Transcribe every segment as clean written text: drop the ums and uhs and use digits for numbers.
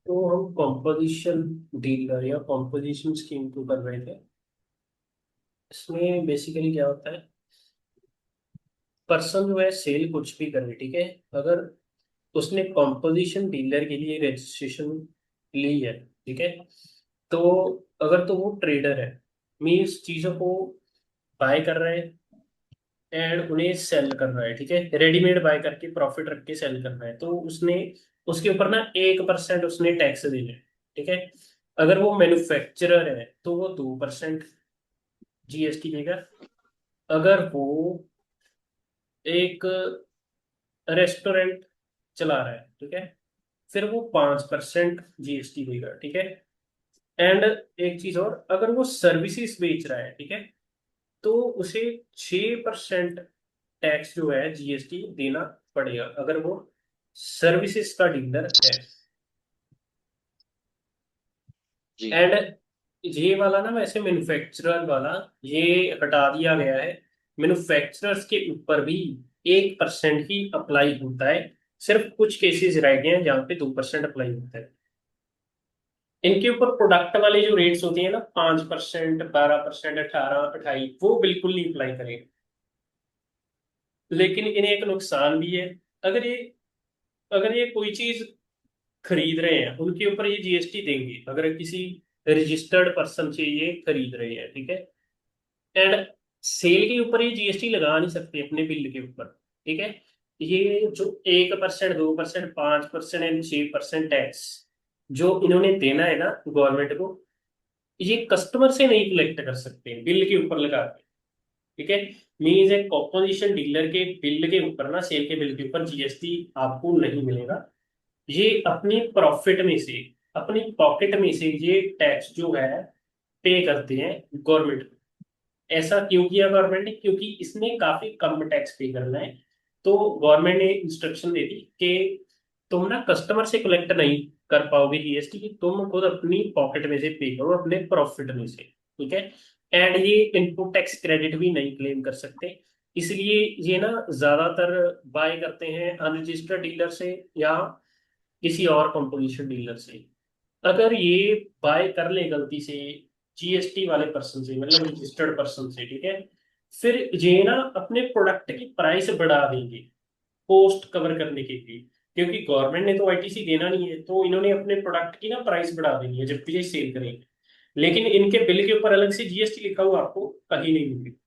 तो हम composition dealer या कॉम्पोजिशन स्कीम को कर रहे थे। इसमें बेसिकली क्या होता है, पर्सन जो है सेल कुछ भी करे, ठीक है। अगर उसने कॉम्पोजिशन डीलर के लिए रजिस्ट्रेशन ली है, ठीक है, तो अगर तो वो ट्रेडर है, मीन्स चीजों को बाय कर रहा है एंड उन्हें सेल कर रहा है, ठीक है, रेडीमेड बाय करके प्रॉफिट रख के सेल कर रहा है, तो उसने उसके ऊपर ना 1% उसने टैक्स देना है, ठीक है। अगर वो मैन्युफैक्चरर है तो वो 2% जीएसटी देगा। अगर वो एक रेस्टोरेंट चला रहा है, ठीक है, फिर वो 5% जीएसटी देगा, ठीक है। एंड एक चीज और, अगर वो सर्विसेज बेच रहा है, ठीक है, तो उसे 6% टैक्स जो है जीएसटी देना पड़ेगा, अगर वो सर्विसेज का डीलर है। जी। एंड ये वाला ना, वैसे मैन्युफैक्चरर वाला ये हटा दिया गया है। मैन्युफैक्चरर्स के ऊपर भी 1% ही अप्लाई होता है। सिर्फ कुछ केसेस रह गए हैं जहाँ पे 2% अप्लाई होता है। इनके ऊपर प्रोडक्ट वाले जो रेट्स होती है ना, 5%, 12%, 18, 28, वो बिल्कुल नहीं अप्लाई करेंगे। लेकिन इन्हें एक नुकसान भी है। अगर ये अगर ये कोई चीज खरीद रहे हैं, उनके ऊपर ये जीएसटी देंगे, अगर किसी रजिस्टर्ड पर्सन से ये खरीद रहे हैं, ठीक है। एंड सेल के ऊपर ये जीएसटी लगा नहीं सकते अपने बिल के ऊपर, ठीक है। ये जो 1%, 2%, 5% एंड 6% टैक्स जो इन्होंने देना है ना गवर्नमेंट को, ये कस्टमर से नहीं कलेक्ट कर सकते बिल के ऊपर लगा के, ठीक है। मीन्स एक कॉम्पोजिशन डीलर के बिल के ऊपर ना, सेल के बिल के ऊपर जीएसटी आपको नहीं मिलेगा। ये अपनी प्रॉफिट में से, अपनी पॉकेट में से ये टैक्स जो है पे करते हैं गवर्नमेंट को। ऐसा क्यों किया गवर्नमेंट ने? क्योंकि इसने काफी कम टैक्स पे करना है। तो गवर्नमेंट ने इंस्ट्रक्शन दे दी कि तुम ना कस्टमर से कलेक्ट नहीं कर पाओगे जीएसटी, की तुम खुद अपनी पॉकेट में से पे करो, अपने प्रॉफिट में से, ठीक है। एंड ये इनपुट टैक्स क्रेडिट भी नहीं क्लेम कर सकते। इसलिए ये ना ज्यादातर बाय करते हैं अनरजिस्टर्ड डीलर से या किसी और कंपोजिशन डीलर से। अगर ये बाय कर ले गलती से जीएसटी वाले पर्सन से, मतलब रजिस्टर्ड पर्सन से, ठीक है, फिर ये ना अपने प्रोडक्ट की प्राइस बढ़ा देंगे कॉस्ट कवर करने के लिए। क्योंकि गवर्नमेंट ने तो आईटीसी देना नहीं है, तो इन्होंने अपने प्रोडक्ट की ना प्राइस बढ़ा देनी है जब भी ये सेल करेंगे। लेकिन इनके बिल के ऊपर अलग से जीएसटी लिखा हुआ आपको कहीं नहीं मिलेगा,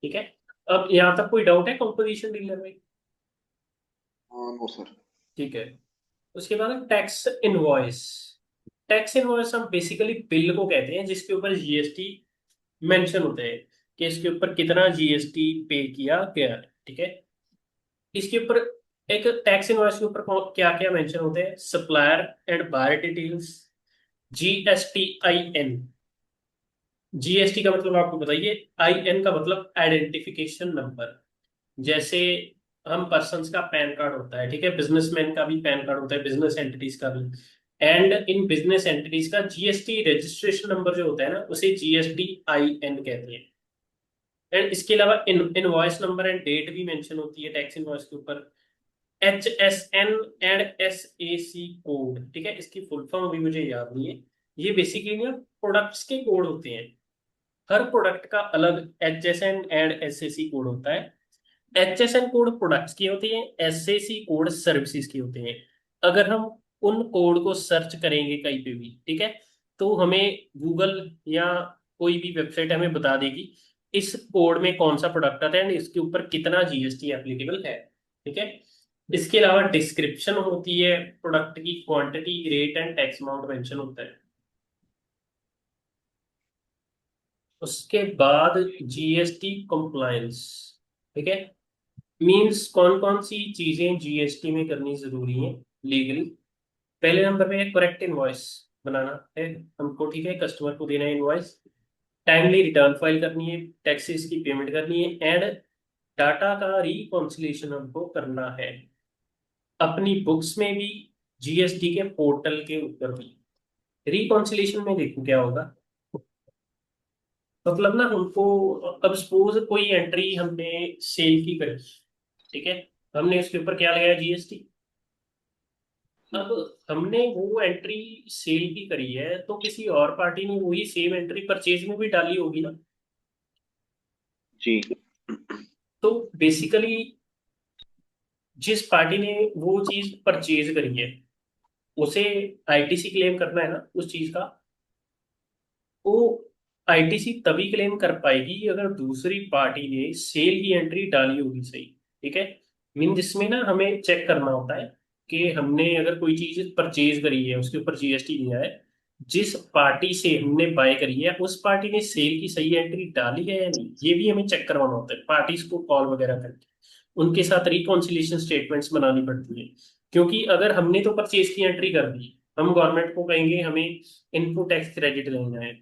ठीक है। अब यहाँ तक कोई डाउट है कंपोजिशन डीलर में? No sir. ठीक है। उसके बाद टैक्स इनवॉइस। टैक्स इनवॉइस हम बेसिकली बिल को कहते हैं जिसके ऊपर जीएसटी मेंशन होता है, कि इसके ऊपर कितना जीएसटी पे किया गया है, ठीक है। इसके ऊपर एक टैक्स इनवॉइस के ऊपर क्या क्या मेंशन होते हैं? Supplier and buyer details, GST I N. GST का मतलब आपको बताइए, आई एन का मतलब आइडेंटिफिकेशन नंबर। जैसे हम पर्सन्स का पैन कार्ड होता है, ठीक है, बिजनेसमैन का भी पैन कार्ड होता है, बिजनेस एंटिटीज का भी। एंड इन बिजनेस एंटिटीज का जीएसटी रजिस्ट्रेशन नंबर जो होता है ना, उसे जीएसटी आई एन कहते हैं। एंड इसके अलावा इनवॉइस नंबर एंड डेट भी मेंशन होती है टैक्स इनवॉइस के ऊपर। HSN एंड SAC कोड, ठीक है, इसकी फुल फॉर्म भी मुझे याद नहीं है। ये बेसिकली ना प्रोडक्ट्स के कोड होते हैं। हर प्रोडक्ट का अलग HSN एंड SAC कोड होता है। HSN कोड प्रोडक्ट्स की होती है, SAC कोड सर्विसेज की होते हैं। अगर हम उन कोड को सर्च करेंगे कहीं पे भी, ठीक है, तो हमें गूगल या कोई भी वेबसाइट हमें बता देगी इस कोड में कौन सा प्रोडक्ट आता है एंड इसके ऊपर कितना जीएसटी एप्लीकेबल है, ठीक है। इसके अलावा डिस्क्रिप्शन होती है, प्रोडक्ट की quantity, rate and tax amount mention होता है। उसके बाद जीएसटी कंप्लायंस, ठीक है, मीन्स कौन कौन सी चीजें जीएसटी में करनी जरूरी है लीगली। पहले नंबर पे है करेक्ट इनवॉइस बनाना है हमको, ठीक है, कस्टमर को देना है इनवॉइस। टाइमली रिटर्न फाइल करनी है, टैक्सेस की पेमेंट करनी है, एंड डाटा का रिकॉन्सिलेशन हमको करना है, अपनी बुक्स में भी, जीएसटी के पोर्टल के ऊपर भी। रिकॉन्सिलेशन में देखो क्या होगा। मतलब ना हमको, अब सपोज कोई एंट्री हमने सेल की करी, ठीक है, हमने उसके ऊपर क्या लगाया? जीएसटी। अब हमने वो एंट्री सेल की करी है, तो किसी और पार्टी ने वही सेम एंट्री परचेज में भी डाली होगी ना। जी तो बेसिकली जिस पार्टी ने वो चीज परचेज करी है, उसे आईटीसी क्लेम करना है ना उस चीज का। वो आईटीसी तभी क्लेम कर पाएगी अगर दूसरी पार्टी ने सेल की एंट्री डाली होगी, सही। ठीक है। मीन जिसमें ना हमें चेक करना होता है कि हमने अगर कोई चीज परचेज करी है, उसके ऊपर जीएसटी दिया है, जिस पार्टी से हमने बाय करी है उस पार्टी ने सेल की सही एंट्री डाली है या नहीं, ये भी हमें चेक करवाना होता है पार्टीज को कॉल वगैरह करके। उनके साथ रिकॉन्सिलिएशन स्टेटमेंट्स बनानी पड़ती है। क्योंकि अगर हमने तो परचेज की एंट्री कर दी, हम गवर्नमेंट को कहेंगे हमें इनपुट टैक्स क्रेडिट लेना है,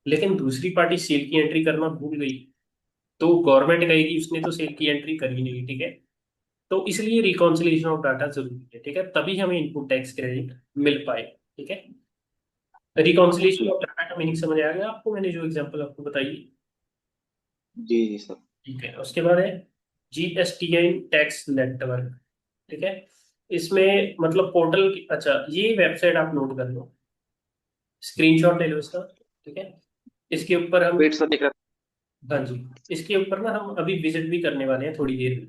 लेकिन दूसरी पार्टी सेल की एंट्री करना भूल गई, तो गवर्नमेंट कहेगी उसने तो सेल की एंट्री करी नहीं। ठीक है। तो इसलिए रिकॉन्सिलिएशन ऑफ डाटा जरूरी है। ठीक है, तभी हमें इनपुट टैक्स क्रेडिट मिल पाए। ठीक है। रिकॉन्सिलिएशन जी ऑफ डाटा का मीनिंग समझ आ गया आपको, मैंने जो एग्जांपल आपको बताई। जी जी सर। ठीक है, उसके बाद है जीएसटीआई टैक्स नेटवर्क। ठीक है। इसमें मतलब पोर्टल की, अच्छा ये वेबसाइट आप नोट कर लो, स्क्रीनशॉट ले लो इसका। ठीक है। इसके ऊपर हम, वेट सर, देख रहा हाँ जी, इसके ऊपर ना हम अभी विजिट भी करने वाले हैं थोड़ी देर में।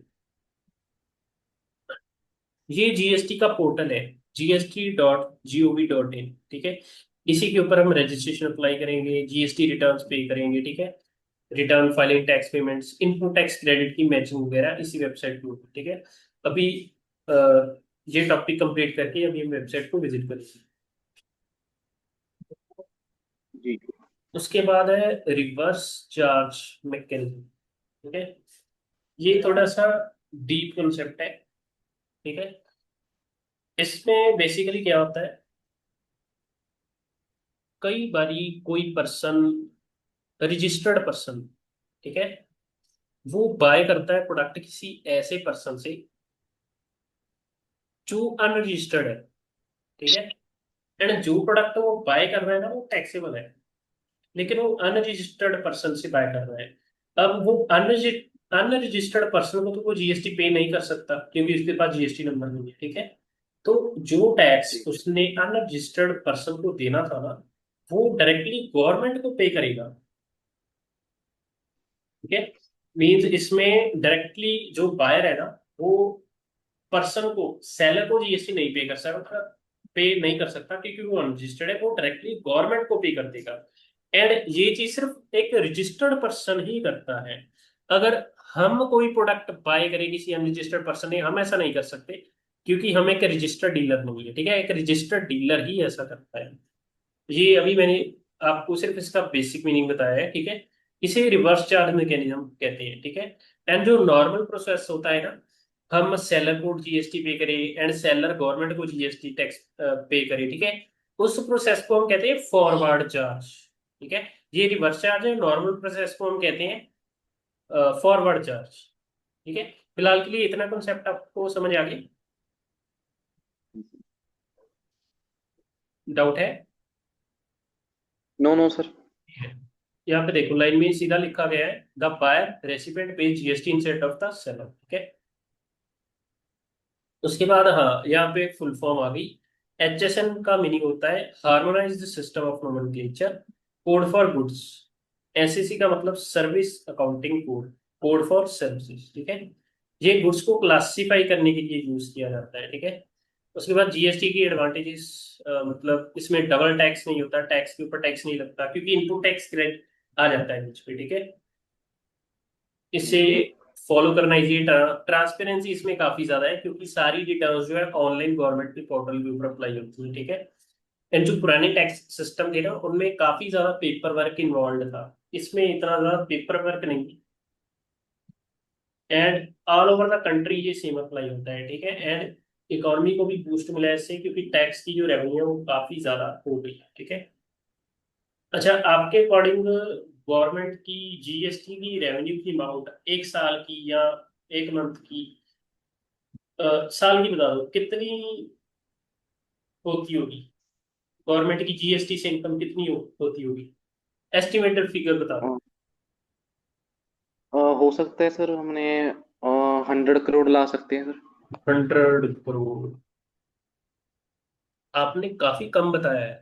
ये जीएसटी का पोर्टल है, gst.gov.in। ठीक है। इसी के ऊपर हम रजिस्ट्रेशन अप्लाई करेंगे, जीएसटी रिटर्न्स पे करेंगे। ठीक है। Return filing, tax payments, input tax credit की मैचिंग वगैरह इसी वेबसाइट पे होगी। ठीक है। अभी अ, ये टॉपिक कंप्लीट करके अभी हम वेबसाइट को विजिट करेंगे। जी उसके बाद है रिवर्स चार्ज मैकेनिज्म। ठीक है। ये थोड़ा सा डीप कंसेप्ट है। ठीक है। इसमें बेसिकली क्या होता है, कई बारी कोई पर्सन, रजिस्टर्ड पर्सन, ठीक है, वो बाय करता है प्रोडक्ट किसी ऐसे पर्सन से जो अनरजिस्टर्ड है। ठीक है। एंड जो प्रोडक्ट वो बाय कर रहा है ना, वो टैक्सेबल है, लेकिन वो अनरजिस्टर्ड पर्सन से बाय कर रहा है। अब वो अनरजिस्टर्ड पर्सन को तो वो जीएसटी पे नहीं कर सकता, क्योंकि उसके पास जीएसटी नंबर नहीं है। ठीक है। तो जो टैक्स जी उसने अनरजिस्टर्ड पर्सन को देना था ना, वो डायरेक्टली गवर्नमेंट को पे करेगा। ठीक है। मीन्स इसमें डायरेक्टली जो बायर है ना, वो पर्सन को, सेलर को जीएसटी नहीं पे कर सकता, पे नहीं कर सकता, क्योंकि वो अनरजिस्टर्ड है। वो डायरेक्टली गवर्नमेंट को पे कर देगा। एंड ये चीज सिर्फ एक रजिस्टर्ड पर्सन ही करता है। अगर हम कोई प्रोडक्ट बाय करें किसी अनरजिस्टर्ड पर्सन ने, हम ऐसा नहीं कर सकते, क्योंकि हम एक रजिस्टर्ड डीलर नहीं है। ठीक है। एक रजिस्टर्ड डीलर ही ऐसा करता है। ये अभी मैंने आपको सिर्फ इसका बेसिक मीनिंग बताया है। ठीक है। इसे रिवर्स चार्ज मैकेनिज्म कहते हैं। ठीक है। एंड जो नॉर्मल प्रोसेस होता है ना, हम सेलर को जीएसटी पे करें एंड सेलर गवर्नमेंट को जीएसटी टैक्स पे करे। ठीक है। उस प्रोसेस को हम कहते हैं फॉरवर्ड चार्ज। ठीक है। ये रिवर्स चार्ज है, नॉर्मल प्रोसेस को हम कहते हैं फॉरवर्ड चार्ज। ठीक है। फिलहाल के लिए इतना कॉन्सेप्ट आपको समझ आ गया? डाउट है? No no sir. यहाँ पे देखो, लाइन में सीधा लिखा गया है, the buyer recipient pay GST instead of the seller. ठीक है। उसके बाद हाँ, यहाँ पे फुल फॉर्म आ गई। एचएसएन का मीनिंग होता है harmonised system of nomenclature, code for goods. SCC का मतलब service accounting code, code for services. ठीक है। ये गुड्स को क्लासिफाई करने के लिए यूज किया जाता है। ठीक है। उसके बाद जीएसटी की एडवांटेजेस, मतलब इसमें डबल टैक्स नहीं होता, टैक्स के ऊपर टैक्स नहीं लगता, क्योंकि इनपुट टैक्स क्रेडिट आ जाता है बीच पे। ठीक है। इसे फॉलो करना इजी, ट्रांसपेरेंसी इसमें काफी ज्यादा है, क्योंकि सारी डिटेल्स जो है ऑनलाइन गवर्नमेंट के पोर्टल के ऊपर अप्लाई होती है। ठीक है। एंड जो पुराने टैक्स सिस्टम थे ना, उनमें काफी ज्यादा पेपर वर्क इन्वॉल्व था। इसमें इतना ज्यादा पेपर वर्क नहीं। And all over the country ये सेम अप्लाई होता है। ठीक है। एंड इकोनॉमी को भी बूस्ट मिला है इससे, क्योंकि टैक्स की जो रेवेन्यू है वो काफी ज्यादा हो गई है। ठीक है। अच्छा, आपके अकॉर्डिंग गवर्नमेंट की जीएसटी की रेवेन्यू की अमाउंट एक साल की या एक मंथ की, साल की बता दो कितनी होती होगी, गवर्नमेंट की जीएसटी से इनकम कितनी होती होगी, एस्टिमेटेड फिगर बता दो। हो सकता है सर, हमने 100 करोड़ ला सकते हैं सर। 100 करोड़। आपने काफी कम बताया है।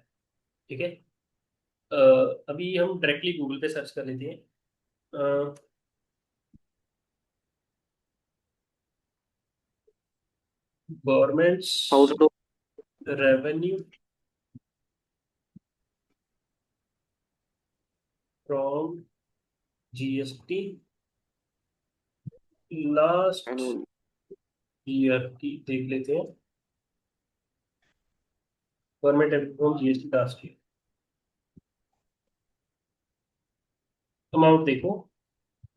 ठीक है। अ, अभी हम डायरेक्टली गूगल पे सर्च कर लेते हैं। Governments house hold. Revenue from GST last year की देख लेते हैं। Government from GST last year amount देखो,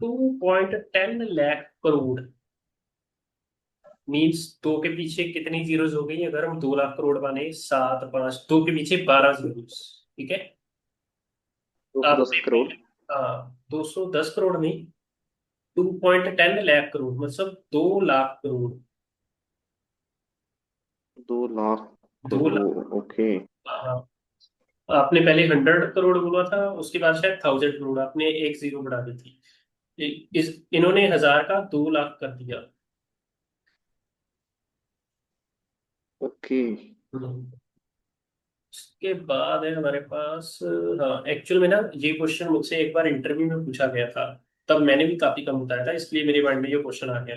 2.10 लाख करोड़। मीन्स दो के पीछे कितनी जीरोस हो गई? अगर हम 2 लाख करोड़ माने, सात पांच, दो के पीछे 12 जीरोस। ठीक है। 210 आपने करोड़ हाँ, 210 करोड़ नहीं, 2.10 लाख करोड़ मतलब 2 लाख करोड़। 2 लाख 2 लाख। करोड़ ओके। हाँ। आपने पहले 100 करोड़ बोला था, उसके बाद शायद 1000 करोड़, आपने एक जीरो बढ़ा दी थी। इस इन्होंने 1000 का 2 लाख कर दिया। ओके। हम्म। उसके बाद है हमारे पास, हाँ, एक्चुअल में ना ये क्वेश्चन मुझसे एक बार इंटरव्यू में पूछा गया था। तब मैंने भी काफी कम बताया था, इसलिए मेरे माइंड में ये क्वेश्चन आ गया।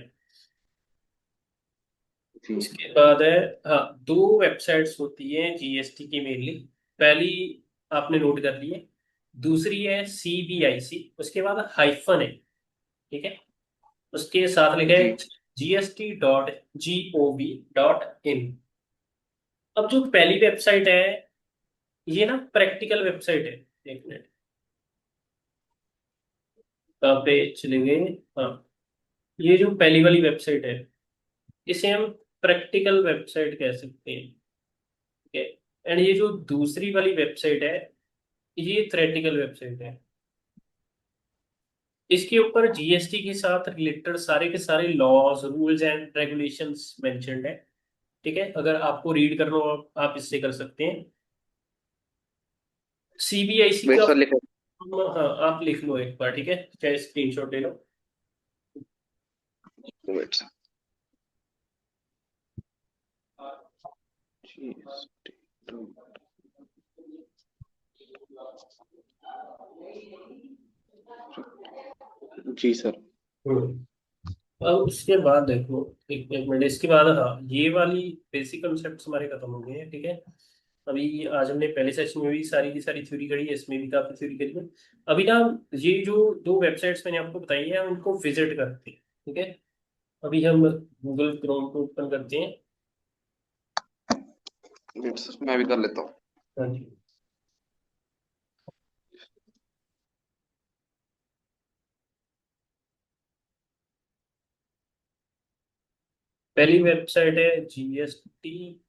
जी उसके बाद है, हाँ, दो वेबसाइट्स होती हैं जीएसटी की मेनली। पहली आपने नोट कर ली है। दूसरी है सीबीआईसी, उसके बाद हाइफन है। ठीक है। उसके साथ लिखा जी है gst.gov.in। अब जो पहली वेबसाइट है, ये ना प्रैक्टिकल वेबसाइट है। एक मिनट, कहाँ पे चलेंगे? हाँ, ये जो पहली वाली वेबसाइट है, इसे हम प्रैक्टिकल वेबसाइट कह सकते हैं। ठीक है। एंड ये जो दूसरी वाली वेबसाइट है, ये थ्रेटिकल वेबसाइट है। इसके ऊपर जीएसटी के साथ रिलेटेड सारे के सारे laws, rules and regulations mentioned है। ठीक है। अगर आपको रीड करना हो, आप इससे कर सकते हैं। सीबीआईसी वेट का, सर लिखो। हाँ, आप लिख लो एक बार। ठीक है, चाहे स्क्रीनशॉट ले लो। Wait sir. GST जी सर। हम्म। अब उसके बाद देखो, एक एक मिनट, इसके बाद हाँ, ये वाली बेसिक कॉन्सेप्ट्स हमारे खत्म हो गए हैं। ठीक है। अभी आज हमने पहले सेशन में भी सारी की सारी थ्योरी करी है, इसमें भी काफी थ्योरी करी है। अभी ना, ये जो दो वेबसाइट्स मैंने आपको बताई है, हम इनको विजिट करते हैं। ठीक है। अभी हम गूगल क्रोम को ओपन करते हैं। वेट सर मैं भी कर लेता हूँ। हाँ जी। पहली वेबसाइट है gst.gov.in।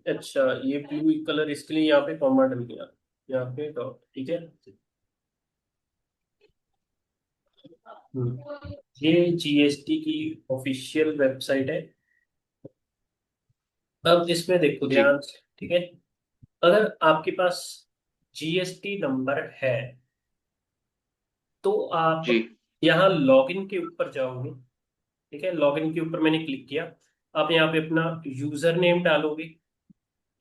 अच्छा, ये ब्लू कलर इसके लिए यहाँ पे कॉमा डल गया, यहाँ पे डॉट। ठीक है। ये जीएसटी की ऑफिशियल वेबसाइट है। अब इसमें देखो जी ध्यान से। ठीक है। अगर आपके पास जीएसटी नंबर है, तो आप जी यहाँ लॉगिन के ऊपर जाओगे। ठीक है। लॉगिन के ऊपर मैंने क्लिक किया। आप यहाँ पे अपना यूजर नेम डालोगे।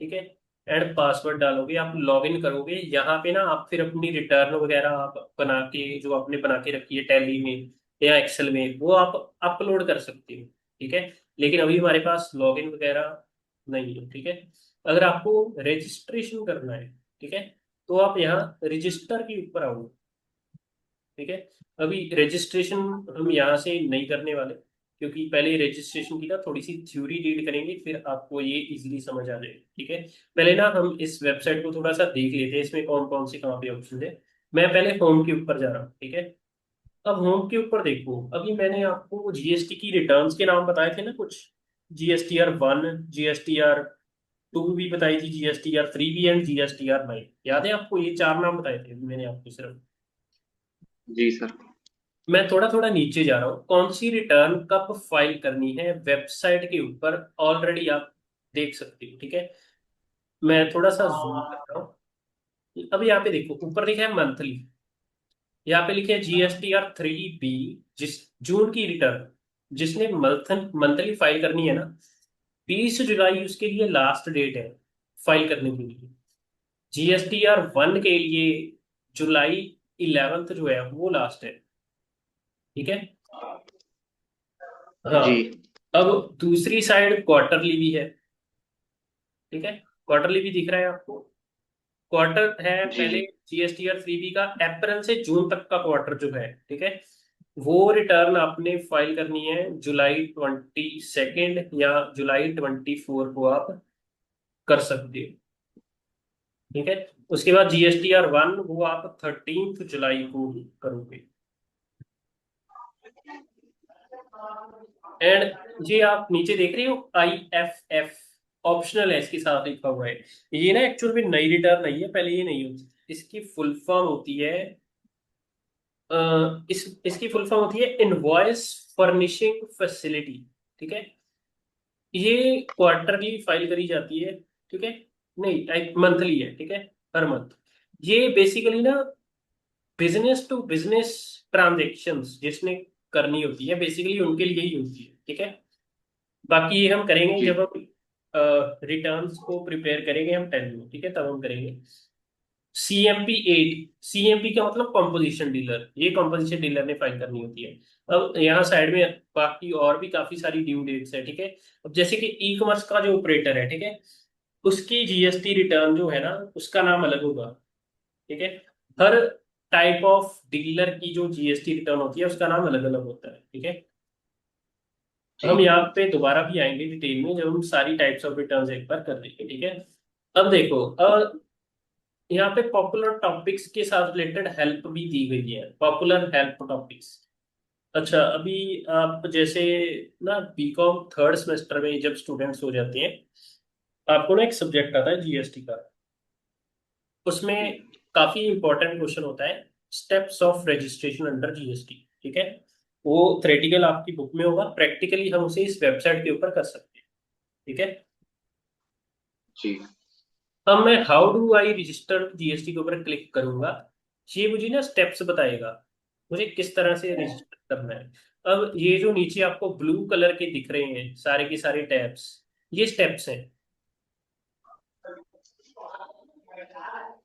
ठीक है। एंड पासवर्ड डालोगे, आप लॉगिन करोगे। यहाँ पे ना आप फिर अपनी रिटर्न वगैरह आप बना के, जो आपने बना के रखी है टैली में या एक्सेल में, वो आप अपलोड कर सकते हो। ठीक है। लेकिन अभी हमारे पास लॉगिन वगैरह नहीं है। ठीक है। अगर आपको रजिस्ट्रेशन करना है, ठीक है, तो आप यहाँ रजिस्टर के ऊपर आओ। ठीक है। अभी रजिस्ट्रेशन हम यहाँ से नहीं करने वाले, क्योंकि पहले रजिस्ट्रेशन की ना थोड़ी सी थ्योरी रीड करेंगे, फिर आपको ये इजीली समझ आ जाएगा। ठीक है। पहले ना हम इस वेबसाइट को थोड़ा सा देख लेते हैं, इसमें कौन कौन से कहाँ पे ऑप्शन है। मैं पहले होम के ऊपर जा रहा हूँ। ठीक है। अब होम के ऊपर देखो, अभी मैंने आपको जीएसटी की रिटर्न्स के नाम बताए थे ना कुछ। GSTR 1, GSTR 2 भी बताई थी, GSTR 3 भी, एंड GSTR 9। याद है आपको? ये चार नाम बताए थे मैंने आपको सिर्फ। जी सर। मैं थोड़ा थोड़ा नीचे जा रहा हूँ, कौन सी रिटर्न कब फाइल करनी है वेबसाइट के ऊपर ऑलरेडी आप देख सकते हो। ठीक है। मैं थोड़ा सा जूम कर रहा हूँ। अब यहाँ पे देखो, ऊपर लिखा है मंथली। यहाँ पे लिखे GSTR 3B, जिस जून की रिटर्न जिसने मंथली फाइल करनी है ना, 20 जुलाई उसके लिए लास्ट डेट है फाइल करने के लिए। GSTR 1 के लिए July 11 जो है वो लास्ट है। ठीक है। जी। हाँ। अब दूसरी साइड क्वार्टरली भी है। ठीक है। क्वार्टरली भी दिख रहा है आपको। क्वार्टर है जी। पहले जी। GSTR 3B का अप्रैल से जून तक का क्वार्टर जो है, ठीक है, वो रिटर्न आपने फाइल करनी है July 22 या July 24 को आप कर सकते हो। ठीक है। उसके बाद GSTR 1 वो आप 13 जुलाई को करोगे। एंड ये आप नीचे देख रहे हो IFF, ऑप्शनल है इसके साथ लिखा हुआ है। ये ना एक्चुअल में नई रिटर्न नहीं है, पहले ये नहीं होती। इसकी फुल फॉर्म होती है इसकी फुल फॉर्म होती है इनवॉइस फर्निशिंग फैसिलिटी। ठीक है। ये क्वार्टरली फाइल करी जाती है। ठीक है। नहीं, टाइप मंथली है। ठीक है। हर मंथ। ये बेसिकली ना बिजनेस टू बिजनेस ट्रांजेक्शन्स जिसने करनी होती है, बेसिकली उनके लिए ही होती है। ठीक है। बाकी ये हम करेंगे जी। जब हम रिटर्न्स को प्रिपेयर करेंगे, हम 10 में। ठीक है, तब हम करेंगे। CMP 8, CMP का मतलब कॉम्पोजिशन डीलर, ये कॉम्पोजिशन डीलर ने फाइल करनी होती है। अब यहाँ साइड में बाकी और भी काफी सारी ड्यू डेट्स है। ठीक है। अब जैसे कि ई कॉमर्स का जो ऑपरेटर है, ठीक है, उसकी GST रिटर्न जो है ना, उसका नाम अलग होगा। ठीक है। हर टाइप ऑफ डीलर की जो GST रिटर्न होती है उसका नाम अलग अलग होता है। ठीक है। जी। हम यहाँ पे दोबारा भी आएंगे डिटेल में जब हम सारी टाइप्स ऑफ रिटर्न्स एक बार कर देंगे। ठीक है। अब देखो, यहाँ पे पॉपुलर टॉपिक्स के साथ रिलेटेड हेल्प भी दी गई है, पॉपुलर हेल्प टॉपिक्स। अच्छा, अभी आप जैसे ना BCom थर्ड सेमेस्टर में जब स्टूडेंट्स हो जाते हैं, आपको ना एक सब्जेक्ट आता है GST का। उसमें काफी इंपॉर्टेंट क्वेश्चन होता है, steps of registration under GST। ठीक है। वो थ्योरेटिकल आपकी बुक में होगा, प्रैक्टिकली हम उसे इस वेबसाइट के ऊपर कर सकते हैं। ठीक है। जी। अब मैं how do I register GST के ऊपर क्लिक करूंगा। ये मुझे ना स्टेप्स बताएगा, मुझे किस तरह से रजिस्टर करना है। अब ये जो नीचे आपको ब्लू कलर के दिख रहे हैं सारे के सारे टैब्स, ये स्टेप्स हैं।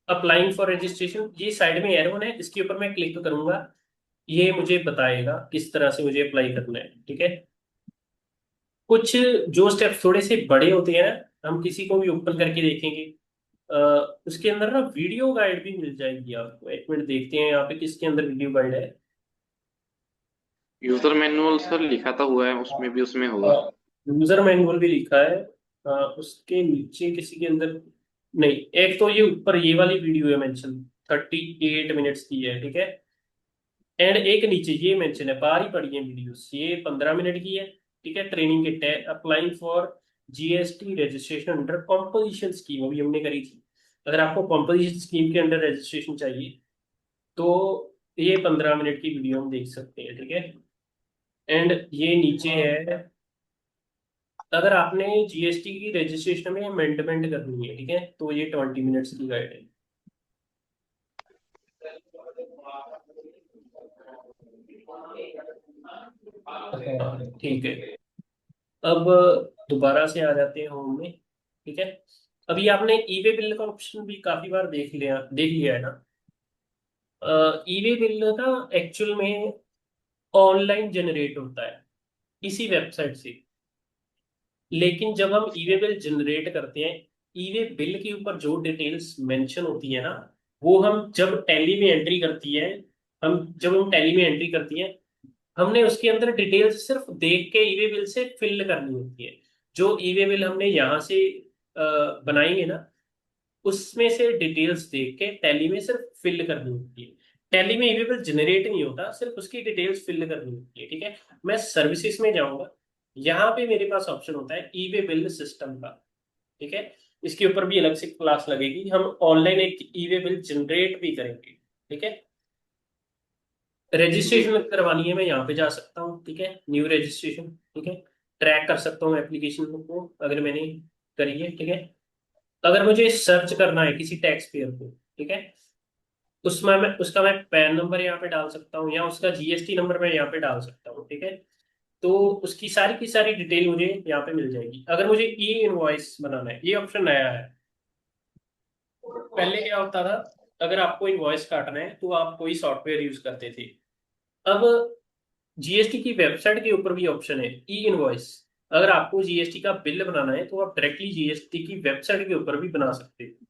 अप्लाइंग फॉर रजिस्ट्रेशन, ये साइड में एरो है, इसके ऊपर मैं क्लिक करूंगा, ये मुझे बताएगा किस तरह से मुझे अप्लाई करना है। ठीक है। कुछ जो स्टेप्स थोड़े से बड़े होते हैं ना, हम किसी को भी ओपन करके देखेंगे, अ, उसके अंदर ना वीडियो गाइड भी मिल जाएगी आपको। एक मिनट देखते हैं यहाँ पे किसके अंदर वीडियो गाइड है। यूजर मैनुअल सर लिखा था हुआ है, उसमें भी उसमें होगा। यूजर मैनुअल भी लिखा है। उसके नीचे किसी के अंदर नहीं। एक तो ये ऊपर ये वाली वीडियो है मेंशन, 38 मिनट्स की है। ठीक है। एंड एक नीचे ये मेंशन है, बाहर ही पड़ी है वीडियोस, ये 15 मिनट की है। ठीक है। ट्रेनिंग किट है, applying for GST registration under composition scheme, अभी हमने करी थी। अगर आपको कॉम्पोजिशन स्कीम के अंडर रजिस्ट्रेशन चाहिए तो ये 15 मिनट की वीडियो हम देख सकते हैं। ठीक है। एंड ये नीचे है, अगर आपने GST की रजिस्ट्रेशन में अमेंडमेंट करनी है, ठीक है, तो ये 20 मिनट्स की गाइड है। हाँ, ठीक है। अब दोबारा से आ जाते हैं होम में। ठीक है। अभी आपने ई वे बिल का ऑप्शन भी काफी बार देख लिया है ना। ई वे बिल ना एक्चुअल में ऑनलाइन जनरेट होता है इसी वेबसाइट से। लेकिन जब हम ई वे बिल जनरेट करते हैं, ई वे बिल के ऊपर जो डिटेल्स मेंशन होती है ना, वो हम जब टैली में एंट्री करती है, हम टैली में एंट्री करती है, हमने उसके अंदर डिटेल्स सिर्फ देख के ई वे बिल से फिल करनी होती है। जो ई वे बिल हमने यहाँ से बनाएंगे ना, उसमें से डिटेल्स देख के टैली में सिर्फ फिल करनी होती है। टैली में ई वे बिल जनरेट नहीं होता, सिर्फ उसकी डिटेल्स फिल करनी होती है। ठीक है। मैं सर्विसेज में जाऊंगा, यहाँ पे मेरे पास ऑप्शन होता है ई वे बिल सिस्टम का। ठीक है। इसके ऊपर भी अलग से क्लास लगेगी, हम ऑनलाइन एक ई वे बिल जनरेट भी करेंगे। ठीक है। जी। रजिस्ट्रेशन करवानी है, मैं यहाँ पे जा सकता हूँ। ठीक है, न्यू रजिस्ट्रेशन। ठीक है। ट्रैक कर सकता हूँ एप्लीकेशन को अगर मैंने करी है। ठीक है। अगर मुझे सर्च करना है किसी टैक्स पेयर को, ठीक है, उसका मैं पैन नंबर यहाँ पे डाल सकता हूँ, या उसका जीएसटी नंबर मैं यहाँ पे डाल सकता हूँ, ठीक है। तो उसकी सारी की सारी डिटेल मुझे यहाँ पे मिल जाएगी। अगर मुझे ई इनवॉइस बनाना है, ये ऑप्शन नया है। पहले क्या होता था, अगर आपको इनवॉइस काटना है तो आप कोई सॉफ्टवेयर यूज करते थे। अब जीएसटी की वेबसाइट के ऊपर भी ऑप्शन है ई इनवॉइस। अगर आपको जीएसटी का बिल बनाना है तो आप डायरेक्टली जीएसटी की वेबसाइट के ऊपर भी बना सकते हो।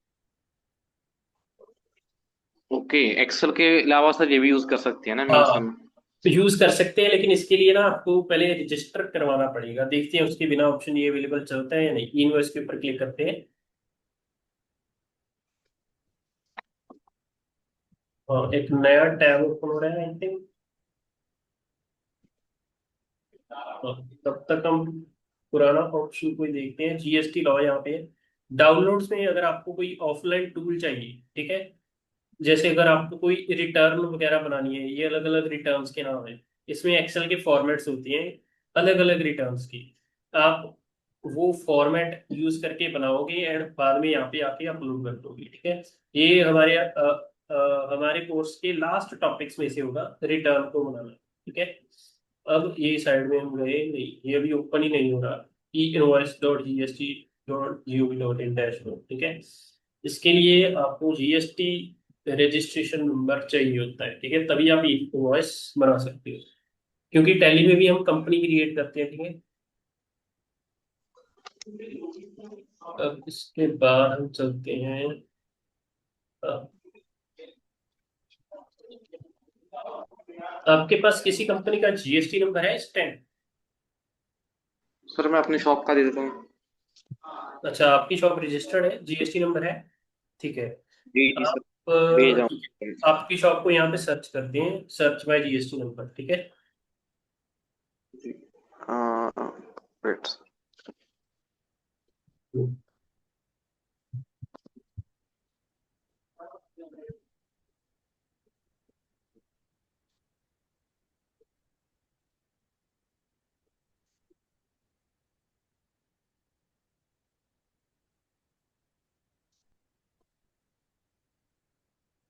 ओके, एक्सेल के अलावा सर ये भी यूज कर सकते हैं ना मेंशन? हाँ, यूज कर सकते हैं, लेकिन इसके लिए ना आपको पहले रजिस्टर करवाना पड़ेगा। देखते हैं उसके बिना ऑप्शन ये अवेलेबल चलता है या नहीं। ई इनवॉइस के ऊपर क्लिक करते हैं। और एक नया टैब ओपन हो रहा है, आई थिंक। तब तक हम पुराना ऑप्शन कोई देखते हैं। जीएसटी लॉ यहाँ पे है। डाउनलोड्स में अगर आपको कोई ऑफलाइन टूल चाहिए, ठीक है, जैसे अगर आपको कोई रिटर्न वगैरह बनानी है, ये अलग अलग रिटर्न्स के नाम है। इसमें एक्सेल के फॉर्मेट्स होती हैं अलग अलग रिटर्न्स की। आप वो फॉर्मेट यूज करके बनाओगे एंड बाद में यहाँ पे आके अपलोड कर दोगे, ठीक है। ये हमारे कोर्स के लास्ट टॉपिक्स में से होगा, रिटर्न को बनाना, ठीक है। अब ये साइड में हम गए नहीं, ये अभी ओपन ही नहीं हो रहा। E invoice dot G S T dot G O V dot in dashboard, ठीक है। इसके लिए आपको जीएसटी रजिस्ट्रेशन नंबर चाहिए होता है, ठीक है, तभी आप ई इनवॉइस बना सकते हो। क्योंकि टैली में भी हम कंपनी क्रिएट करते हैं, ठीक है। अब इसके बाद हम चलते हैं। अ, आपके पास किसी कंपनी का जीएसटी नंबर है इस टाइम? सर मैं अपनी शॉप का दे देता हूँ। अच्छा, आपकी शॉप रजिस्टर्ड है, जीएसटी नंबर है, ठीक है। जी जी सर, आप भेज ठीक रहा है, आपकी शॉप को यहाँ पे सर्च करते हैं, सर्च बाय जीएसटी नंबर, ठीक है। हूँ। वेट।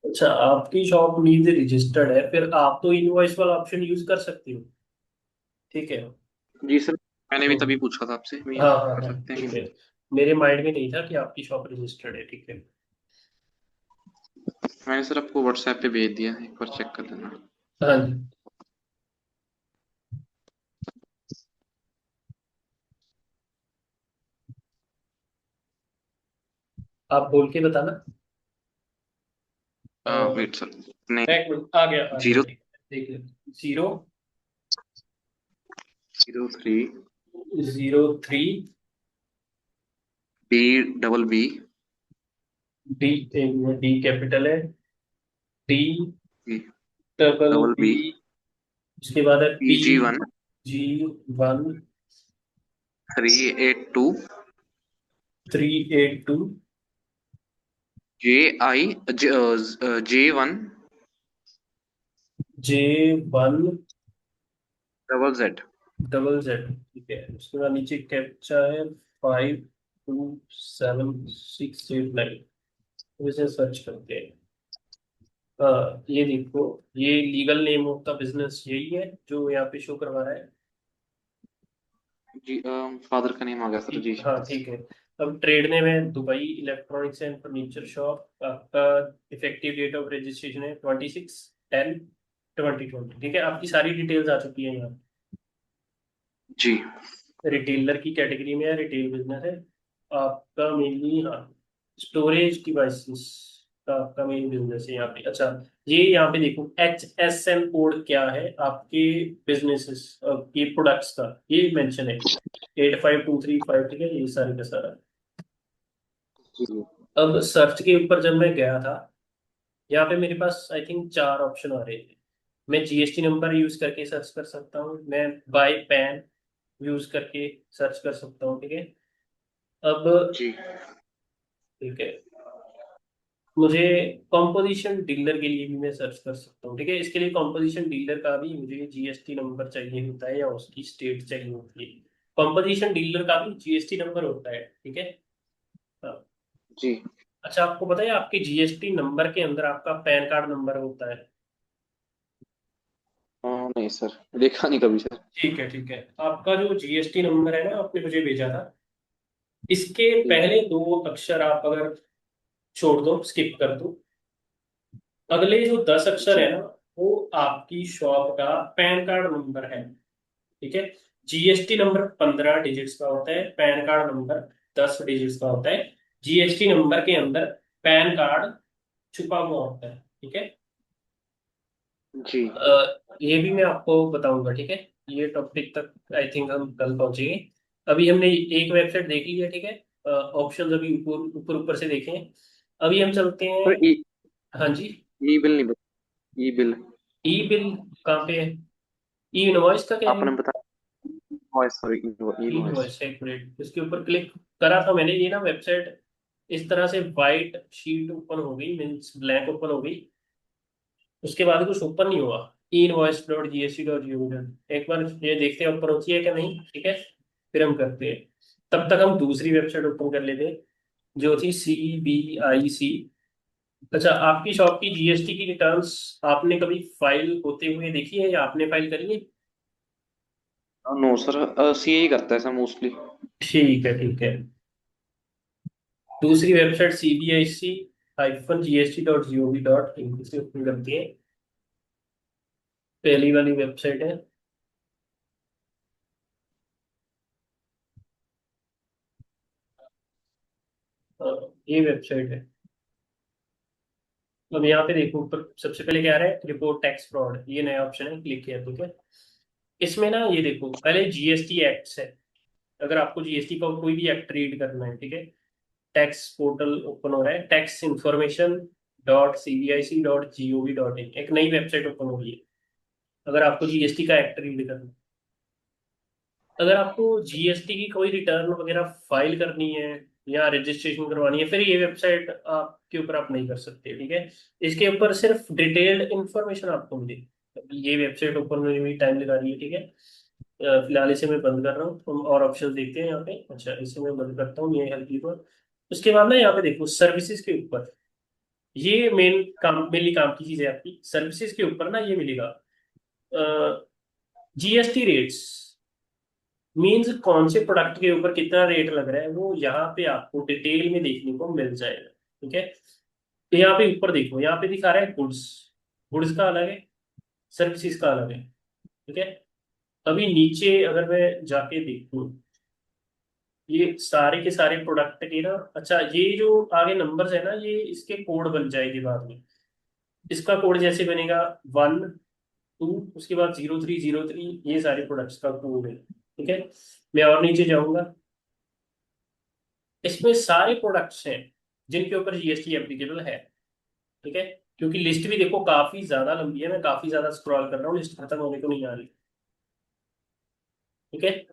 अच्छा, आपकी शॉप मीन्स रजिस्टर्ड है, फिर आप तो इनवॉइस वाला ऑप्शन यूज कर सकते हो, ठीक है। जी सर, मैंने भी तभी हम्म, पूछा था आपसे भी, हाँ हाँ हाँ कर हाँ, सकते हैं कि ठीक है। नहीं। मेरे माइंड में नहीं था कि आपकी शॉप रजिस्टर्ड है, ठीक है। मैंने सर आपको व्हाट्सएप पे भेज दिया, एक बार चेक कर लेना। हाँ जी, आप बोल के बताना। हाँ वेट सर। नहीं, एक मिनट, आ गया, जीरो ठीक है, देख ले। Zero 03 zero three B D, D capital है, D B double double B, B उसके बाद है P PG1, G one 382 382 J1 J one double Z. Double Z, ठीक है। उसके बाद नीचे कैप्चा है 527689। इसे सर्च करते हैं। ये देखो, ये legal name of the business यही है जो यहाँ पे शो करवा रहा है। जी फादर का नेम आ गया सर जी। ठीक, हाँ ठीक है। अब ट्रेड नेम है Dubai electronics and furniture shop. आपका इफेक्टिव डेट ऑफ रजिस्ट्रेशन है 26/10/2020, ठीक है। आपकी सारी डिटेल्स आ चुकी है यहाँ। जी रिटेलर की कैटेगरी में है, रिटेल बिजनेस है आपका मेनली, हाँ। स्टोरेज डिवाइसेस का आपका मेन बिजनेस है यहाँ पे। अच्छा, ये यहाँ पे देखो HSN कोड क्या है आपके बिजनेसेस के प्रोडक्ट्स का, ये मेंशन है 85235, ठीक है, ये सारे का सारा। जी अब सर्च के ऊपर जब मैं गया था, यहाँ पे मेरे पास आई थिंक चार ऑप्शन आ रहे थे। मैं जीएसटी नंबर यूज करके सर्च कर सकता हूँ, मैं बाय पैन यूज करके सर्च कर सकता हूँ, ठीक है। अब जी ठीक है, मुझे कॉम्पोजिशन डीलर के लिए भी मैं सर्च कर सकता हूँ, ठीक है। इसके लिए कॉम्पोजिशन डीलर का भी मुझे जीएसटी नंबर चाहिए होता है या उसकी स्टेट चाहिए होती है। कॉम्पोजिशन डीलर का भी जीएसटी नंबर होता है, ठीक है। हाँ, जी अच्छा, आपको पता है आपके जीएसटी नंबर के अंदर आपका पैन कार्ड नंबर होता है? नहीं सर, देखा नहीं कभी सर। ठीक है, ठीक है। आपका जो जीएसटी नंबर है ना, आपने मुझे भेजा था, इसके जी। पहले दो अक्षर आप अगर छोड़ दो, स्किप कर दो, अगले जो 10 अक्षर है जी। ना, वो आपकी शॉप का पैन कार्ड नंबर है। ठीक है। जीएसटी नंबर 15 डिजिट्स का होता है, पैन कार्ड नंबर 10 डिजिट्स का होता है। जीएसटी नंबर के अंदर पैन कार्ड छुपा हुआ होता है। ठीक है। जी। ये भी मैं आपको बताऊंगा। ठीक है। ये टॉपिक तक आई थिंक हम कल पहुंचेंगे। अभी हमने एक वेबसाइट देख ली है। ठीक है। ऑप्शंस अभी ऊपर ऊपर ऊपर से देखे हैं। अभी हम चलते हैं। सर ई हाँ जी। ई बिल नहीं बता, ई बिल। ई बिल कहाँ पे है? ई इनवॉइस का कह रहे आपने हो? बताया इनवॉइस, सॉरी, इनवॉइस। इनवॉइस, एक मिनट, इसके ऊपर क्लिक करा था मैंने। ये ना वेबसाइट इस तरह से वाइट शीट ओपन हो गई, मीन्स ब्लैंक ओपन हो गई, उसके बाद कुछ ओपन नहीं हुआ। E invoice dot G S T dot G O dot, एक बार ये देखते हैं ओपन होती है क्या नहीं। ठीक है। फिर हम करते हैं। तब तक हम दूसरी वेबसाइट ओपन कर लेते हैं, जो थी CBIC। अच्छा, आपकी शॉप की जीएसटी की रिटर्न्स आपने कभी फाइल होते हुए देखी है, या आपने फाइल करी है? नो सर, सीए करता है सर मोस्टली। ठीक है, ठीक है। दूसरी वेबसाइट CBIC-GST.gov.in से ओपन करती है। पहली वाली वेबसाइट है, ये वेबसाइट है। अब यहाँ पे देखो, ऊपर सबसे पहले क्या आ रहा है, रिपोर्ट टैक्स फ्रॉड, ये नया ऑप्शन है, क्लिक किया। ठीक है। इसमें ना ये देखो, पहले जीएसटी एक्ट है। अगर आपको जीएसटी का कोई भी एक्ट रीड करना है, ठीक है, टैक्स पोर्टल ओपन हो रहा है, taxinformation.cbic.gov.in, एक नई वेबसाइट ओपन हो रही है। अगर आपको जीएसटी का एक्ट रीड करना है, अगर आपको जीएसटी की कोई रिटर्न वगैरह फाइल करनी है या रजिस्ट्रेशन करवानी है, फिर ये वेबसाइट आपके ऊपर आप नहीं कर सकते। ठीक है। इसके ऊपर सिर्फ डिटेल्ड इंफॉर्मेशन आपको मिलेगी। अभी ये वेबसाइट ओपन होने में टाइम लगा रही है। ठीक है। फिलहाल इसे मैं बंद कर रहा हूँ, हम और ऑप्शन देखते हैं यहाँ पे। अच्छा, इसे मैं बंद करता हूँ, ये हल्की पर। उसके बाद ना यहाँ पे देखो सर्विसेज के ऊपर, ये मेन काम, मेनली काम की चीज है आपकी। सर्विसेज के ऊपर ना ये मिलेगा, जीएसटी रेट्स, मीन्स कौन से प्रोडक्ट के ऊपर कितना रेट लग रहा है, वो यहाँ पे आपको डिटेल में देखने को मिल जाएगा। ठीक है। तो यहाँ पे ऊपर देखो, यहाँ पे दिखा रहा है गुड्स, गुड्स का अलग है, सर्विसेज का अलग है। ठीक है। अभी नीचे अगर मैं जाके देखूँ, ये सारे के सारे प्रोडक्ट के ना, अच्छा, ये जो आगे नंबर्स है ना, ये इसके कोड बन जाएंगे बाद में। इसका कोड जैसे बनेगा 1 2, उसके बाद 0303, ये सारे प्रोडक्ट्स का कोड है। ठीक है। मैं और नीचे जाऊंगा, इसमें सारे प्रोडक्ट्स हैं जिनके ऊपर जीएसटी एप्लीकेबल है। ठीक है। क्योंकि लिस्ट भी देखो काफी ज्यादा लंबी है, मैं काफी ज्यादा स्क्रॉल कर रहा हूँ, लिस्ट खत्म होने को नहीं आ रही। ठीक है।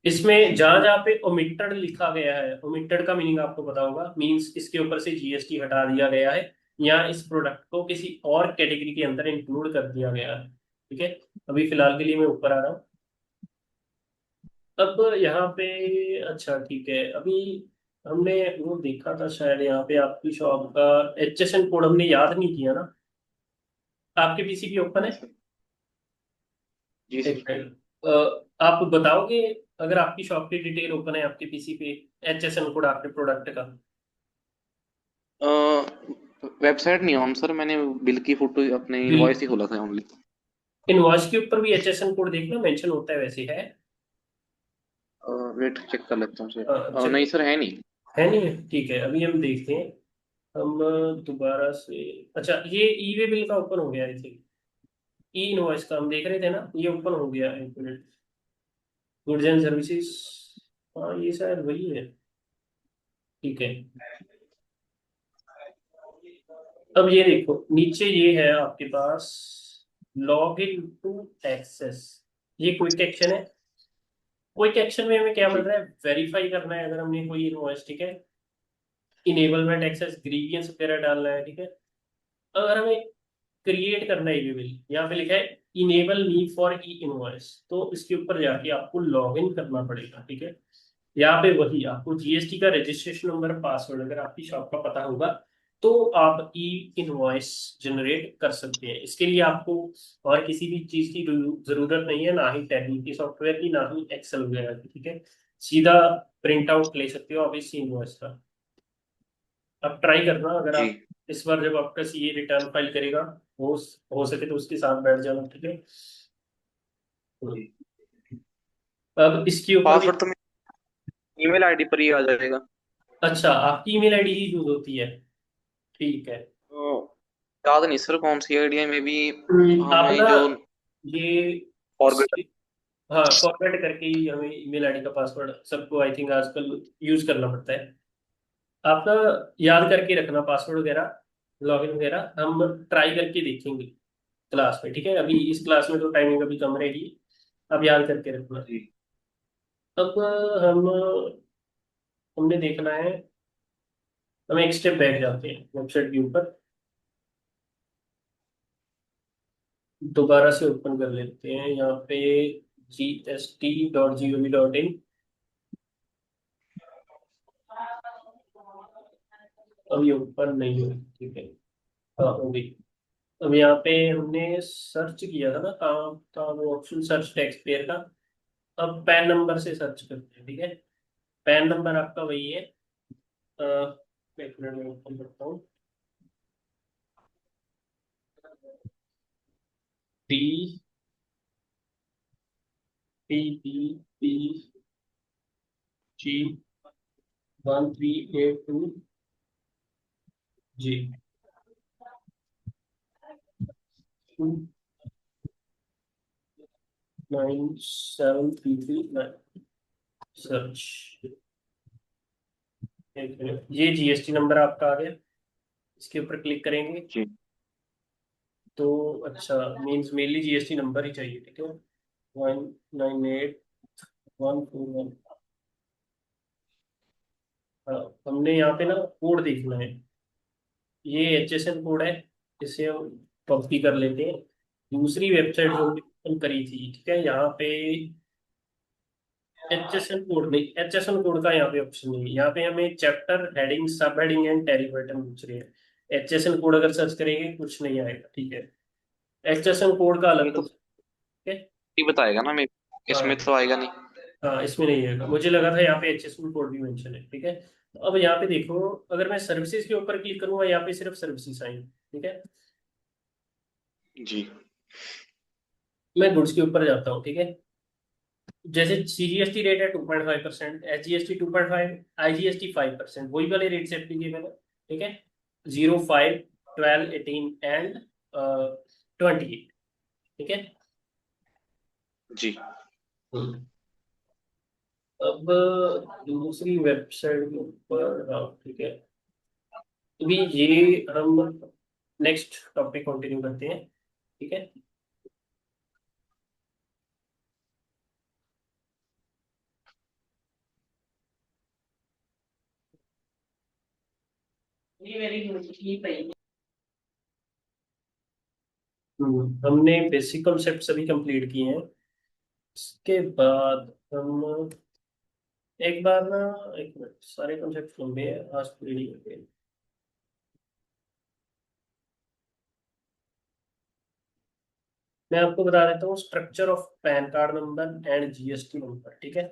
इसमें जहां जहां पे ओमिटेड लिखा गया है, ओमिटेड का मीनिंग आपको पता होगा, मींस इसके ऊपर से जीएसटी हटा दिया गया है, या इस प्रोडक्ट को किसी और कैटेगरी के अंदर इंक्लूड कर दिया गया है। ठीक है। अभी फिलहाल के लिए मैं ऊपर आ रहा हूँ। अब यहाँ पे, अच्छा ठीक है, अभी हमने वो देखा था शायद, यहाँ पे आपकी शॉप का HSN कोड हमने याद नहीं किया ना। आपके पीसी भी ओपन हाँ है? सर। जी एक सर। मिनट, आप बताओगे, अगर आपकी शॉप की डिटेल ओपन है आपके पीसी पे, HSN कोड आपके प्रोडक्ट का? वेबसाइट नहीं ऑन सर, मैंने बिल की फोटो अपने बिल, इनवॉइस ही खोला था ओनली। इनवॉइस के ऊपर भी HSN कोड देखना मेंशन होता है, वैसे है? वेट चेक कर लेता हूँ सर। चेक, नहीं सर, है नहीं। है नहीं है? ठीक है, अभी हम देखते हैं। हम दोबारा से, अच्छा, ये ई वे बिल का ओपन हो गया आई थिंक। ई इनवॉइस का हम देख रहे थे ना, ये ओपन हो गया, एक मिनट। गुड्स एंड सर्विसेज, हाँ ये शायद वही है। ठीक है। अब ये देखो नीचे, ये है आपके पास लॉग इन टू एक्सेस, ये क्विक एक्शन है। क्विक एक्शन में हमें क्या मिल जी। रहा है, वेरीफाई करना है अगर हमने कोई इनवॉइस, ठीक है, इनेबलमेंट एक्सेस ग्रीवियंस वगैरह डालना है। ठीक है। अगर हमें क्रिएट करना है ईमेल, यहाँ पे लिखा है enable me for E invoice, तो इसके ऊपर जाके आपको लॉग इन करना पड़ेगा। ठीक है। यहाँ पे वही आपको जीएसटी का रजिस्ट्रेशन नंबर, पासवर्ड अगर आपकी शॉप का पता होगा तो आप ई इनवॉइस जनरेट कर सकते हैं। इसके लिए आपको और किसी भी चीज की जरूरत नहीं है, ना ही टैली की सॉफ्टवेयर की, ना ही एक्सेल वगैरह की, ठीक है। सीधा प्रिंट आउट ले सकते हो आप इस इनवॉइस का। आप ट्राई करना, अगर जी। आप इस बार जब आपका सीए रिटर्न फाइल करेगा, हो हो सके तो उसके साथ बैठ जाना, ठीक है। जी। अब इसके ऊपर भी। पासवर्ड तो ईमेल आईडी पर ही आ जाएगा। अच्छा, आपकी ईमेल आईडी ही यूज होती है, ठीक है। तो याद नहीं सर कौन सी आईडी है, मे बी आप हमें ना जो ये, फॉरगेट। हाँ फॉरवर्ड करके ही हमें ईमेल आईडी का पासवर्ड सबको आई थिंक आजकल यूज करना पड़ता है। आप ना याद करके रखना पासवर्ड वगैरह, लॉगिन वगैरह, हम ट्राई करके देखेंगे क्लास में, ठीक है। अभी इस क्लास में तो टाइमिंग अभी कम रहेगी, अब याद करके रखना। जी। अब हम हमने देखना है, हम एक स्टेप बैक जाते हैं वेबसाइट के ऊपर, दोबारा से ओपन कर लेते हैं यहाँ पे gst.gov.in। अब ये ओपन नहीं हो रही, ठीक है। हाँ हो गई। अब यहाँ पे हमने सर्च किया था ना, कहाँ था वो ऑप्शन, सर्च टैक्स पेयर का। अब पैन नंबर से सर्च करते हैं, ठीक है। पैन नंबर आपका वही है, एक मिनट में ओपन करता हूँ। T P P P G 1382 जी 297339, सर्च। एक मिनट, ये जीएसटी नंबर आपका आ गया, इसके ऊपर क्लिक करेंगे जी। तो अच्छा, मीन्स मेनली जीएसटी नंबर ही चाहिए, ठीक है। 198141। हाँ, हमने यहाँ पे ना कोड देखना है, ये एचएसएन कोड है, इसे हम कॉपी कर लेते हैं। दूसरी वेबसाइट जो हमने ओपन करी थी, ठीक है, यहाँ पे एचएसएन कोड नहीं, एचएसएन कोड का यहाँ पे ऑप्शन नहीं है। यहाँ पे हमें चैप्टर, हेडिंग, सब हेडिंग एंड टैली पैटर्न पूछ रहे हैं। एचएसएन कोड अगर सर्च करेंगे कुछ नहीं आएगा, ठीक है। एचएसएन कोड का ये अलग तो कुछ, ठीक है। ही बताएगा ना, मैं इसमें हाँ तो आएगा नहीं। हाँ, इसमें नहीं आएगा, मुझे लगा था यहाँ पे एचएसएन कोड भी मेंशन है, ठीक है। तो अब यहाँ पे देखो, अगर मैं सर्विसेज के ऊपर क्लिक करूंगा, यहाँ पे सिर्फ सर्विसेज आएंगे, ठीक है। जी। मैं गुड्स के ऊपर जाता हूँ, ठीक है। जैसे सीजीएसटी रेट है 2.5%, एसजीएसटी 2.5, आईजीएसटी 5%, वही वाले रेट से एप्लीकेबल है, ठीक है। 0, 5, 12, 18 एंड 28, ठीक है। जी। हम्म। अब दूसरी वेबसाइट के ऊपर, हाँ ठीक है। अभी ये हम नेक्स्ट टॉपिक कंटिन्यू करते हैं, ठीक है। ये मेरी की पई। हमने बेसिक कॉन्सेप्ट सभी कंप्लीट किए हैं। इसके बाद हम एक बार ना, एक मिनट, सारे कॉन्सेप्ट लंबे हैं, आज पूरी नहीं करते। मैं आपको बता देता हूँ structure of pan card number and GST number, ठीक है।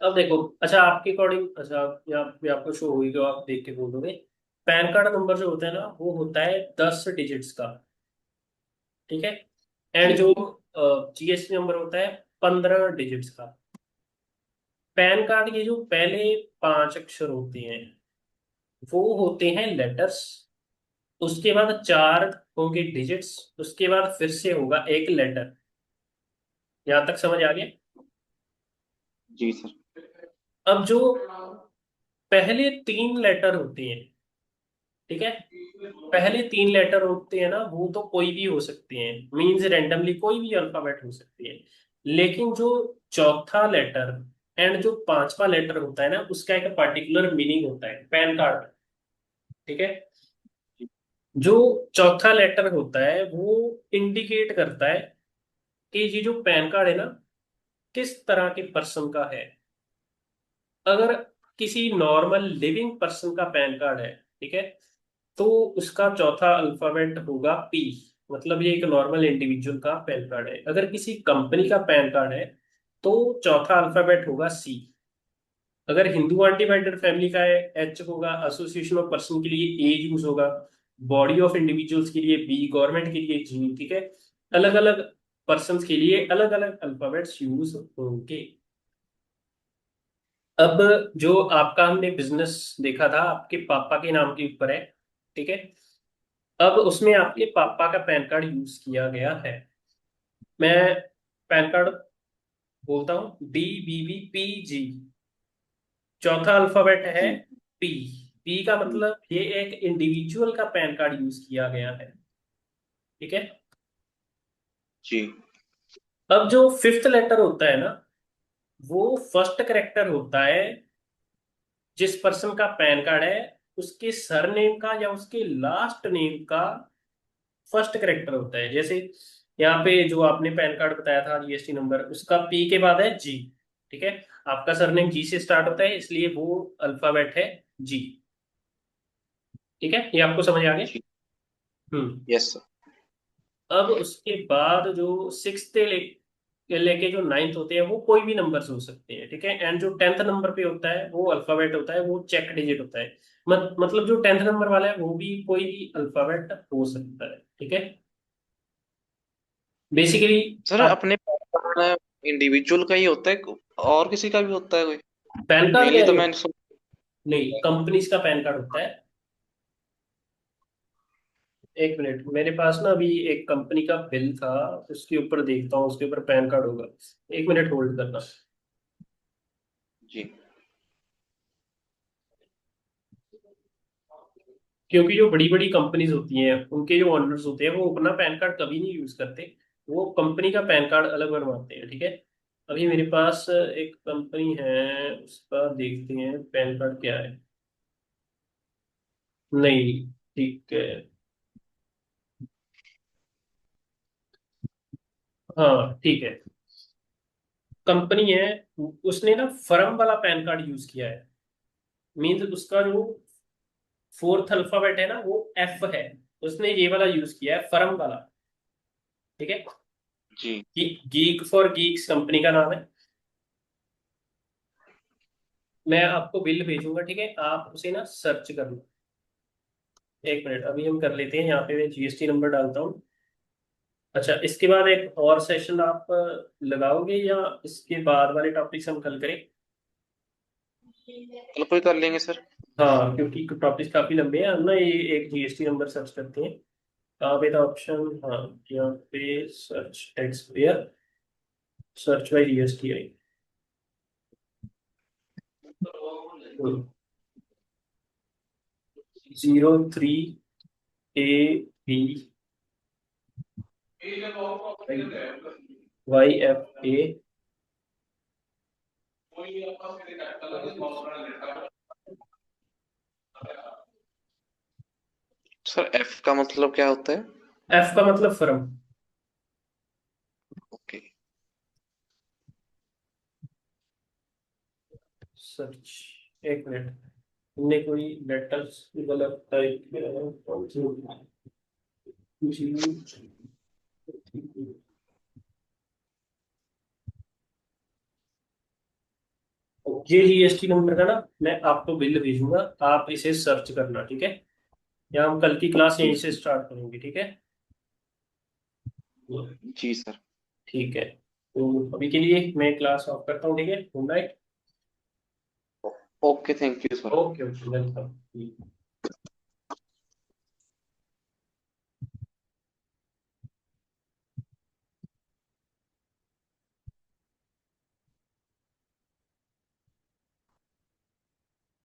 अब देखो, अच्छा आपके अकॉर्डिंग, अच्छा यहाँ पे आपको शो हुई तो आप देख के बोलोगे। पैन कार्ड नंबर जो होता है ना, वो होता है 10 डिजिट्स का, ठीक है। एंड जी। जो जीएसटी नंबर होता है 15 डिजिट्स का। पैन कार्ड के जो पहले 5 अक्षर होते हैं वो होते हैं लेटर्स, उसके बाद 4 होंगे डिजिट्स, उसके बाद फिर से होगा एक लेटर। यहां तक समझ आ गया। जी सर। अब जो पहले 3 लेटर होते हैं, ठीक है, पहले 3 लेटर होते हैं ना, वो तो कोई भी हो सकते हैं, मींस रैंडमली कोई भी अल्फाबेट हो सकती है। लेकिन जो चौथा लेटर एंड जो पांचवा लेटर होता है ना, उसका एक पर्टिकुलर मीनिंग होता है पैन कार्ड, ठीक है। जो चौथा लेटर होता है वो इंडिकेट करता है कि ये जो पैन कार्ड है ना, किस तरह के पर्सन का है। अगर किसी नॉर्मल लिविंग पर्सन का पैन कार्ड है, ठीक है, तो उसका चौथा अल्फाबेट होगा पी। मतलब ये एक नॉर्मल इंडिविजुअल का पैन कार्ड है। अगर किसी कंपनी का पैन कार्ड है तो चौथा अल्फाबेट होगा सी। अगर हिंदू अनडिवाइडेड फैमिली का है, एच होगा। एसोसिएशन ऑफ पर्सन के लिए ए यूज होगा। बॉडी ऑफ इंडिविजुअल्स के लिए बी, गवर्नमेंट के लिए जी, ठीक है। अलग अलग पर्सन के लिए अलग अलग अल्फाबेट्स यूज होंगे। अब जो आपका हमने बिजनेस देखा था आपके पापा के नाम के ऊपर है, ठीक है। अब उसमें आपके पापा का पैन कार्ड यूज किया गया है। मैं पैन कार्ड बोलता हूँ, DBBPG। चौथा अल्फाबेट है जी पी। पी का मतलब ये एक इंडिविजुअल का पैन कार्ड यूज किया गया है, ठीक है। जी। अब जो फिफ्थ लेटर होता है ना, वो फर्स्ट करेक्टर होता है जिस पर्सन का पैन कार्ड है उसके सरनेम का या उसके लास्ट नेम का फर्स्ट करेक्टर होता है। जैसे यहाँ पे जो आपने पैन कार्ड बताया था, GST नंबर, उसका पी के बाद है जी, ठीक है। आपका सरनेम जी से स्टार्ट होता है, इसलिए वो अल्फाबेट है जी, ठीक है। ये आपको समझ आ गया। जी। हम्म। Yes sir. अब उसके बाद जो सिक्स से लेके जो नाइन्थ होते हैं वो कोई भी नंबर्स हो सकते हैं, ठीक है। एंड जो टेंथ नंबर पे होता है वो अल्फाबेट होता है, वो चेक डिजिट होता है। मतलब जो टेंथ नंबर वाला है वो भी कोई भी अल्फाबेट हो सकता है, ठीक है। बेसिकली सर आप अपने इंडिविजुअल का ही होता है और किसी का भी होता है कोई? पैन कार्ड कह मेनली तो रहे हो? मैंने सुन। नहीं, कंपनीज का पैन कार्ड होता है। एक मिनट, मेरे पास ना अभी एक कंपनी का बिल था, उसके ऊपर देखता हूँ, उसके ऊपर पैन कार्ड होगा। एक मिनट होल्ड करना। जी। क्योंकि जो बड़ी बड़ी कंपनीज होती हैं उनके जो ओनर्स होते हैं वो अपना पैन कार्ड कभी नहीं यूज करते। वो कंपनी का पैन कार्ड अलग बनवाते हैं, ठीक है। अभी मेरे पास एक कंपनी है, उसका देखते हैं पैन कार्ड क्या है। नहीं, ठीक है। हाँ, ठीक है। कंपनी है, उसने ना फर्म वाला पैन कार्ड यूज किया है। मीन्स उसका जो फोर्थ अल्फाबेट है ना वो एफ है। उसने ये वाला यूज किया है, फर्म वाला, ठीक है। जी गीक फॉर गीक्स कंपनी का नाम है। मैं आपको बिल भेजूंगा, ठीक है, आप उसे ना सर्च कर लो। एक मिनट, अभी हम कर लेते हैं, यहाँ पे मैं GST नंबर डालता हूँ। अच्छा, इसके बाद एक और सेशन आप लगाओगे या इसके बाद वाले टॉपिक्स हम कल करें? कल कोई कर लेंगे सर। हाँ, क्योंकि टॉपिक्स काफी लंबे हैं। हम ना ये एक GST नंबर सर्च करते हैं। कहाँ पे था ऑप्शन? हाँ, यहाँ पे search tax payer, search by GST I. 03AB YFA। Sir F का मतलब क्या होता है? एफ का मतलब फर्म। ओके। सर्च। एक मिनट, तुमने कोई लेटर्स गलत टाइप किया है? कौन सी? ये GST नंबर का ना मैं आपको बिल भेजूंगा, आप इसे सर्च करना, ठीक है। या हम कल की क्लास जी यहीं से स्टार्ट करेंगे, ठीक है। जी सर। ठीक है, तो अभी के लिए मैं क्लास ऑफ करता हूँ, ठीक है। Good night. Okay thank you sir. Okay, okay, welcome.